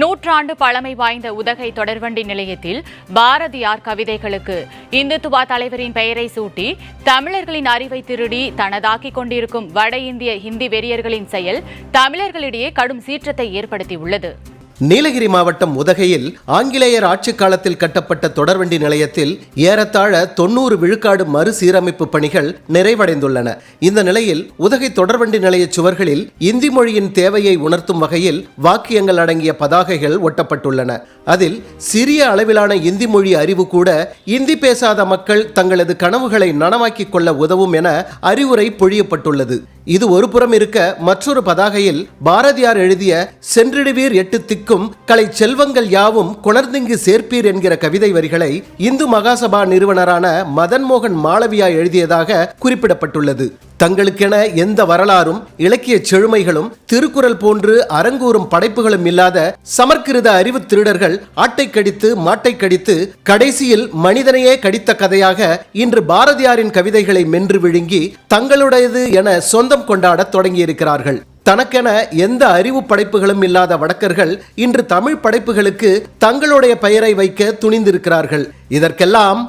நூற்றாண்டு பழமை வாய்ந்த உதகை தொடர்வண்டி நிலையத்தில் பாரதியார் கவிதைகளுக்கு இந்துத்துவா தலைவரின் பெயரை சூட்டி தமிழர்களின் அறிவை திருடி தனதாக்கிக் கொண்டிருக்கும் வட இந்திய ஹிந்தி வெறியர்களின் செயல் தமிழர்களிடையே கடும் சீற்றத்தை ஏற்படுத்தியுள்ளது. நீலகிரி மாவட்டம் உதகையில் ஆங்கிலேயர் ஆட்சி காலத்தில் கட்டப்பட்ட தொடர்வண்டி நிலையத்தில் ஏறத்தாழ 90 விழுக்காடு மறுசீரமைப்பு பணிகள் நிறைவடைந்துள்ளன. இந்த நிலையில் உதகை தொடர்வண்டி நிலைய சுவர்களில் இந்தி மொழியின் தேவையை உணர்த்தும் வகையில் வாக்கியங்கள் அடங்கிய பதாகைகள் ஒட்டப்பட்டுள்ளன. அதில் சிறிய அளவிலான இந்தி மொழி அறிவு கூட இந்தி பேசாத மக்கள் தங்களது கனவுகளை நனவாக்கிக் கொள்ள உதவும் என அறிவுரை பொழியப்பட்டுள்ளது. இது ஒரு புறம் இருக்க, மற்றொரு பதாகையில் பாரதியார் எழுதிய சென்றிடுவீர் எட்டு திக்கும் கலை செல்வங்கள் யாவும் கொணர்ந்திங்கு சேர்ப்பீர் என்கிற கவிதை வரிகளை இந்து மகாசபா நிறுவனரான மதன் மோகன் மாளவியா எழுதியதாக குறிப்பிடப்பட்டுள்ளது. தங்களுக்கென எந்த வரலாறும் இலக்கிய செழுமைகளும் திருக்குறள் போன்று அரங்கூறும் படைப்புகளும் இல்லாத சமற்கிருத அறிவு திருடர்கள் ஆட்டை கடித்து மாட்டை கடித்து கடைசியில் மனிதனையே கடித்த கதையாக இன்று பாரதியாரின் கவிதைகளை மென்று விழுங்கி தங்களுடையது என சொந்தம் கொண்டாட தொடங்கியிருக்கிறார்கள். தனக்கென எந்த அறிவு படைப்புகளும் இல்லாத வடக்கர்கள் இன்று தமிழ் படைப்புகளுக்கு தங்களுடைய பெயரை வைக்க துணிந்திருக்கிறார்கள். இதற்கெல்லாம்